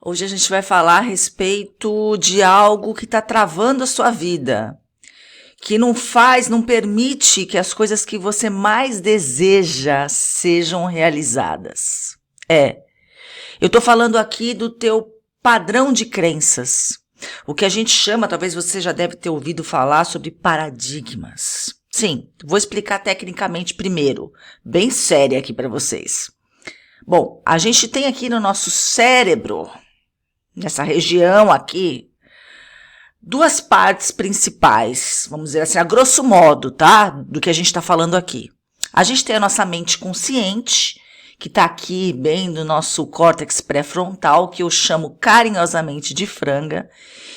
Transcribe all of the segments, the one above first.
Hoje a gente vai falar a respeito de algo que está travando a sua vida, que não permite que as coisas que você mais deseja sejam realizadas. Eu estou falando aqui do teu padrão de crenças, o que a gente chama, talvez você já deve ter ouvido falar sobre paradigmas. Sim, vou explicar tecnicamente primeiro, bem séria aqui para vocês. Bom, a gente tem aqui no nosso cérebro, nessa região aqui, duas partes principais, vamos dizer assim, a grosso modo, tá? Do que a gente está falando aqui. A gente tem a nossa mente consciente, que está aqui bem no nosso córtex pré-frontal, que eu chamo carinhosamente de franga.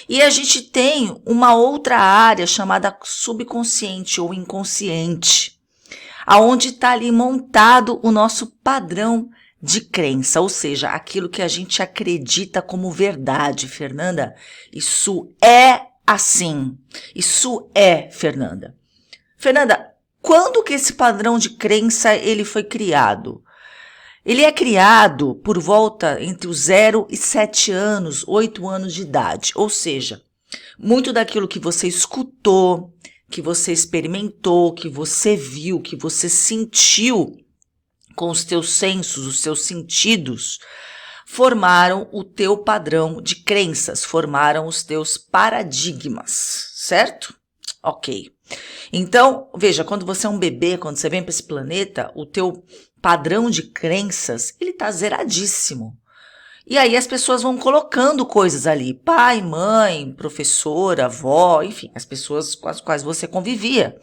E a gente tem uma outra área chamada subconsciente ou inconsciente, aonde está ali montado o nosso padrão de crença, ou seja, aquilo que a gente acredita como verdade, Fernanda. Isso é assim. Isso é, Fernanda. Fernanda, quando que esse padrão de crença ele foi criado? Ele é criado por volta entre os 0 e 7 anos, 8 anos de idade. Ou seja, muito daquilo que você escutou, que você experimentou, que você viu, que você sentiu com os teus sensos, os seus sentidos, formaram o teu padrão de crenças, formaram os teus paradigmas, certo? Ok. Então, veja, quando você é um bebê, quando você vem para esse planeta, o teu padrão de crenças, ele tá zeradíssimo. E aí as pessoas vão colocando coisas ali, pai, mãe, professora, avó, enfim, as pessoas com as quais você convivia.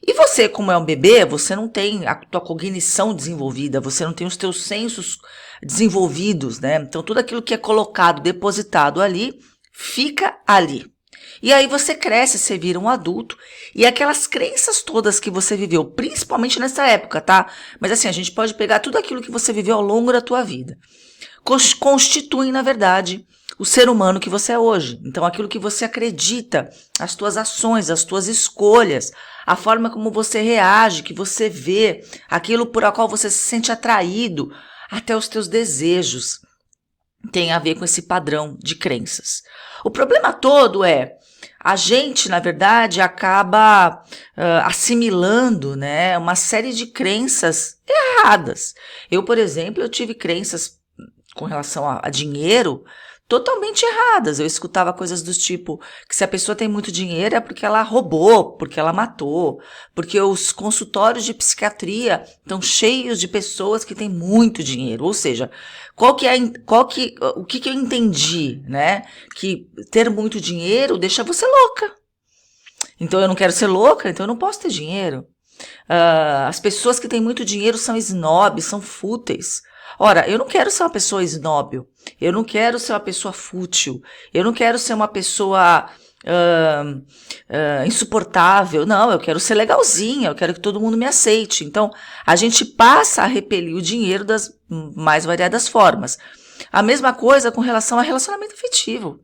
E você, como é um bebê, você não tem a tua cognição desenvolvida, você não tem os teus sensos desenvolvidos, né? Então, tudo aquilo que é colocado, depositado ali, fica ali. E aí você cresce, você vira um adulto, e aquelas crenças todas que você viveu, principalmente nessa época, tá? Mas assim, a gente pode pegar tudo aquilo que você viveu ao longo da tua vida. Constituem, na verdade, o ser humano que você é hoje. Então, aquilo que você acredita, as tuas ações, as tuas escolhas, a forma como você reage, que você vê, aquilo por a qual você se sente atraído, até os teus desejos, tem a ver com esse padrão de crenças. O problema todo é, a gente, na verdade, acaba assimilando, né, uma série de crenças erradas. Eu, por exemplo, eu tive crenças com relação a dinheiro totalmente erradas. Eu escutava coisas do tipo que se a pessoa tem muito dinheiro é porque ela roubou, porque ela matou, porque os consultórios de psiquiatria estão cheios de pessoas que têm muito dinheiro. Ou seja, o que eu entendi, né? Que ter muito dinheiro deixa você louca. Então eu não quero ser louca, então eu não posso ter dinheiro. As pessoas que têm muito dinheiro são snobs, são fúteis. Ora, eu não quero ser uma pessoa esnóbil, eu não quero ser uma pessoa fútil, eu não quero ser uma pessoa insuportável, não, eu quero ser legalzinha, eu quero que todo mundo me aceite. Então, a gente passa a repelir o dinheiro das mais variadas formas. A mesma coisa com relação a relacionamento afetivo.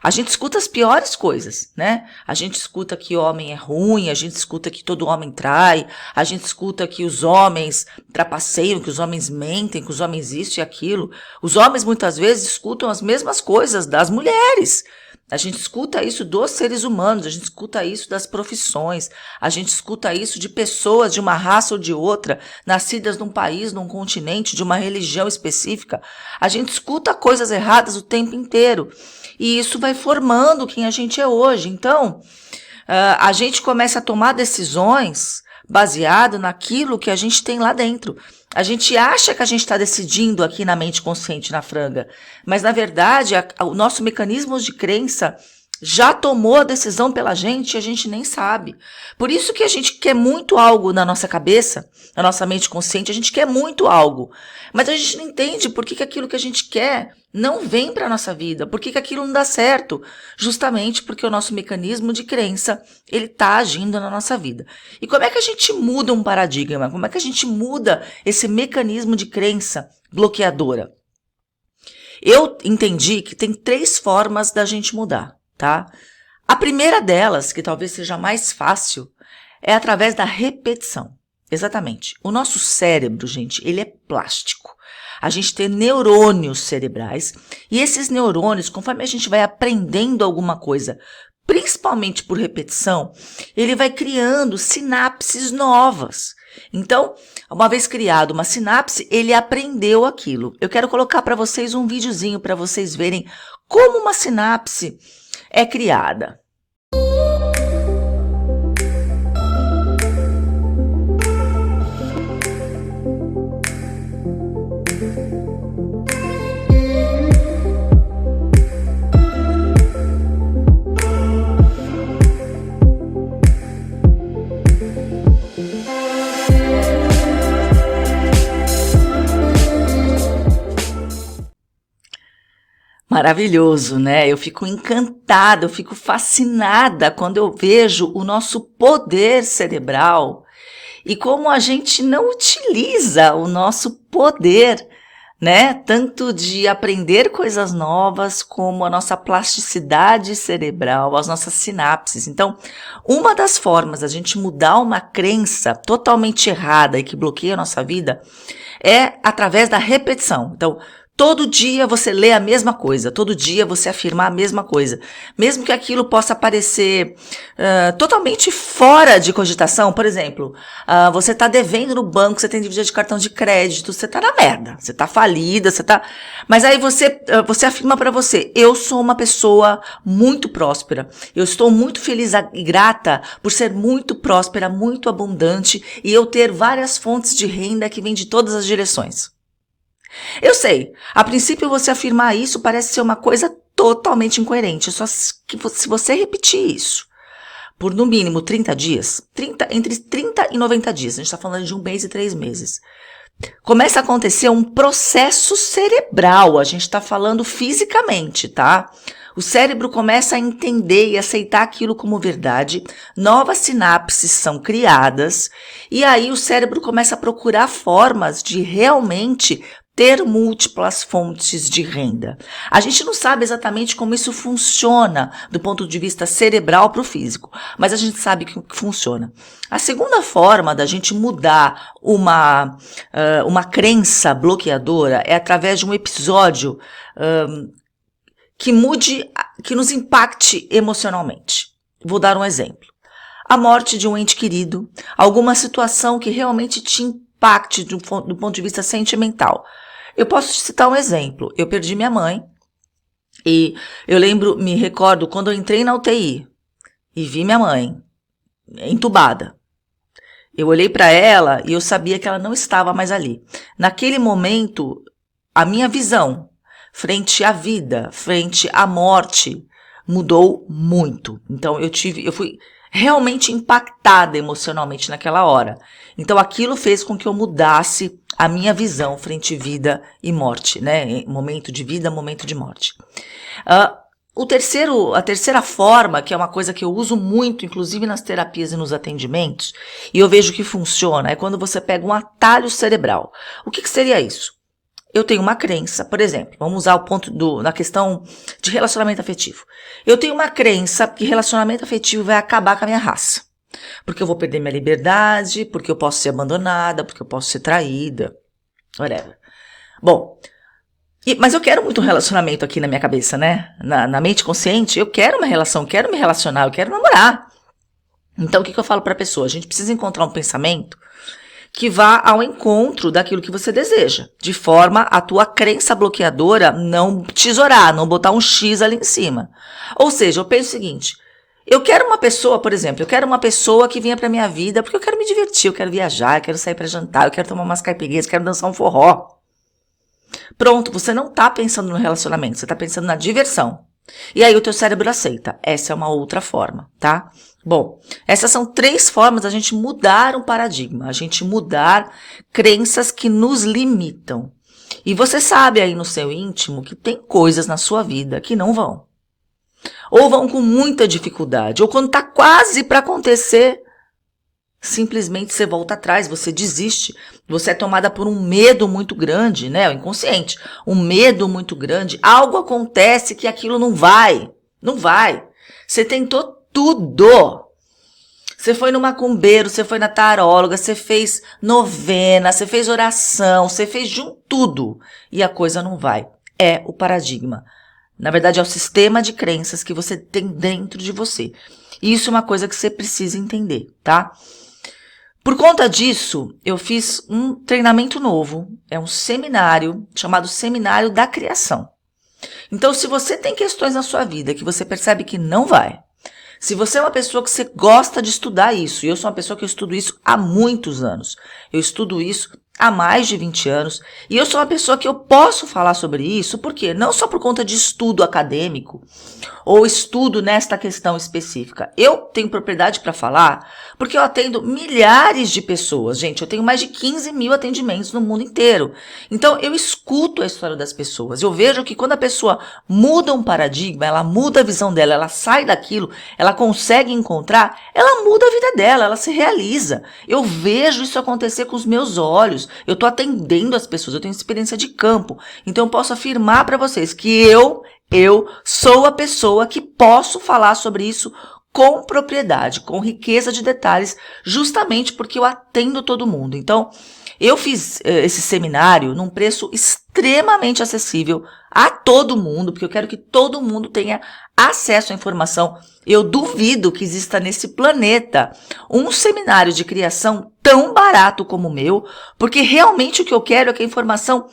A gente escuta as piores coisas, né? A gente escuta que homem é ruim, a gente escuta que todo homem trai, a gente escuta que os homens trapaceiam, que os homens mentem, que os homens isso e aquilo. Os homens muitas vezes escutam as mesmas coisas das mulheres. A gente escuta isso dos seres humanos, a gente escuta isso das profissões, a gente escuta isso de pessoas de uma raça ou de outra, nascidas num país, num continente, de uma religião específica. A gente escuta coisas erradas o tempo inteiro. E isso vai formando quem a gente é hoje. Então, a gente começa a tomar decisões baseado naquilo que a gente tem lá dentro. A gente acha que a gente está decidindo aqui na mente consciente, na franga, mas na verdade o nosso mecanismo de crença já tomou a decisão pela gente e a gente nem sabe. Por isso que a gente quer muito algo na nossa cabeça, na nossa mente consciente, a gente quer muito algo, mas a gente não entende por que aquilo que a gente quer não vem para a nossa vida, por que aquilo não dá certo, justamente porque o nosso mecanismo de crença, ele está agindo na nossa vida. E como é que a gente muda um paradigma? Como é que a gente muda esse mecanismo de crença bloqueadora? Eu entendi que tem 3 formas da gente mudar, tá? A primeira delas, que talvez seja mais fácil, é através da repetição. Exatamente. O nosso cérebro, gente, ele é plástico. A gente tem neurônios cerebrais e esses neurônios, conforme a gente vai aprendendo alguma coisa, principalmente por repetição, ele vai criando sinapses novas. Então, uma vez criado uma sinapse, ele aprendeu aquilo. Eu quero colocar para vocês um videozinho para vocês verem como uma sinapse é criada. Maravilhoso, né? Eu fico encantada, eu fico fascinada quando eu vejo o nosso poder cerebral e como a gente não utiliza o nosso poder, né? Tanto de aprender coisas novas, como a nossa plasticidade cerebral, as nossas sinapses. Então, uma das formas da gente mudar uma crença totalmente errada e que bloqueia a nossa vida é através da repetição. Então, todo dia você lê a mesma coisa, todo dia você afirma a mesma coisa. Mesmo que aquilo possa parecer totalmente fora de cogitação, por exemplo, você está devendo no banco, você tem dívida de cartão de crédito, você está na merda, você está falida, você está... Mas aí você afirma para você, eu sou uma pessoa muito próspera, eu estou muito feliz e grata por ser muito próspera, muito abundante e eu ter várias fontes de renda que vêm de todas as direções. Eu sei, a princípio você afirmar isso parece ser uma coisa totalmente incoerente, só que se você repetir isso por no mínimo 30 dias, entre 30 e 90 dias, a gente está falando de 1 mês e 3 meses, começa a acontecer um processo cerebral, a gente está falando fisicamente, tá? O cérebro começa a entender e aceitar aquilo como verdade, novas sinapses são criadas, e aí o cérebro começa a procurar formas de realmente ter múltiplas fontes de renda. A gente não sabe exatamente como isso funciona do ponto de vista cerebral para o físico, mas a gente sabe que funciona. A segunda forma da gente mudar uma crença bloqueadora é através de um episódio que nos impacte emocionalmente. Vou dar um exemplo. A morte de um ente querido, alguma situação que realmente te impacte do ponto de vista sentimental. Eu posso te citar um exemplo. Eu perdi minha mãe e me recordo quando eu entrei na UTI e vi minha mãe entubada. Eu olhei para ela e eu sabia que ela não estava mais ali. Naquele momento, a minha visão frente à vida, frente à morte, mudou muito. Então eu fui realmente impactada emocionalmente naquela hora. Então aquilo fez com que eu mudasse a minha visão frente à vida e morte, né? Momento de vida, momento de morte. A terceira forma, que é uma coisa que eu uso muito, inclusive nas terapias e nos atendimentos, e eu vejo que funciona, é quando você pega um atalho cerebral. O que seria isso? Eu tenho uma crença, por exemplo, vamos usar o ponto na questão de relacionamento afetivo. Eu tenho uma crença que relacionamento afetivo vai acabar com a minha raça. Porque eu vou perder minha liberdade, porque eu posso ser abandonada, porque eu posso ser traída, whatever. Bom, mas eu quero muito um relacionamento aqui na minha cabeça, né? Na mente consciente, eu quero uma relação, eu quero me relacionar, eu quero namorar. Então, o que eu falo para a pessoa? A gente precisa encontrar um pensamento que vá ao encontro daquilo que você deseja, de forma a tua crença bloqueadora não tesourar, não botar um X ali em cima. Ou seja, eu penso o seguinte, eu quero uma pessoa, por exemplo, eu quero uma pessoa que venha pra minha vida porque eu quero me divertir, eu quero viajar, eu quero sair pra jantar, eu quero tomar umas caipirinhas, eu quero dançar um forró. Pronto, você não tá pensando no relacionamento, você tá pensando na diversão. E aí o teu cérebro aceita. Essa é uma outra forma, tá? Bom, essas são 3 formas da gente mudar um paradigma, a gente mudar crenças que nos limitam. E você sabe aí no seu íntimo que tem coisas na sua vida que não vão. Ou vão com muita dificuldade, ou quando está quase para acontecer, simplesmente você volta atrás, você desiste. Você é tomada por um medo muito grande, né? O inconsciente. Um medo muito grande. Algo acontece que aquilo não vai. Não vai. Você tentou tudo. Você foi no macumbeiro, você foi na taróloga, você fez novena, você fez oração, você fez de um tudo e a coisa não vai. É o paradigma. Na verdade, é o sistema de crenças que você tem dentro de você. E isso é uma coisa que você precisa entender, tá? Por conta disso, eu fiz um treinamento novo, é um seminário chamado Seminário da Criação. Então, se você tem questões na sua vida que você percebe que não vai, se você é uma pessoa que você gosta de estudar isso, e eu sou uma pessoa que eu estudo isso há muitos anos, eu estudo isso há mais de 20 anos, e eu sou uma pessoa que eu posso falar sobre isso, por quê? Não só por conta de estudo acadêmico, ou estudo nesta questão específica. Eu tenho propriedade para falar porque eu atendo milhares de pessoas. Gente, eu tenho mais de 15 mil atendimentos no mundo inteiro. Então, eu escuto a história das pessoas. Eu vejo que quando a pessoa muda um paradigma, ela muda a visão dela, ela sai daquilo, ela consegue encontrar, ela muda a vida dela, ela se realiza. Eu vejo isso acontecer com os meus olhos. Eu estou atendendo as pessoas, eu tenho experiência de campo. Então, eu posso afirmar para vocês que eu sou a pessoa que posso falar sobre isso com propriedade, com riqueza de detalhes, justamente porque eu atendo todo mundo. Então, eu fiz esse seminário num preço extremamente acessível a todo mundo, porque eu quero que todo mundo tenha acesso à informação. Eu duvido que exista nesse planeta um seminário de criação tão barato como o meu, porque realmente o que eu quero é que a informação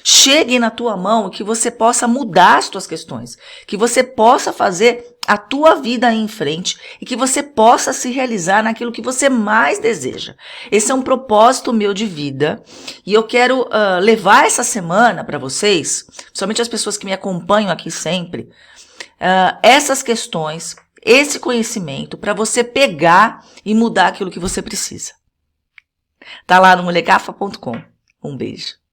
chegue na tua mão, que você possa mudar as tuas questões, que você possa fazer a tua vida aí em frente e que você possa se realizar naquilo que você mais deseja. Esse é um propósito meu de vida e eu quero levar essa semana para vocês, somente as pessoas que me acompanham aqui sempre, essas questões, esse conhecimento para você pegar e mudar aquilo que você precisa. Tá lá no molegafa.com. Um beijo.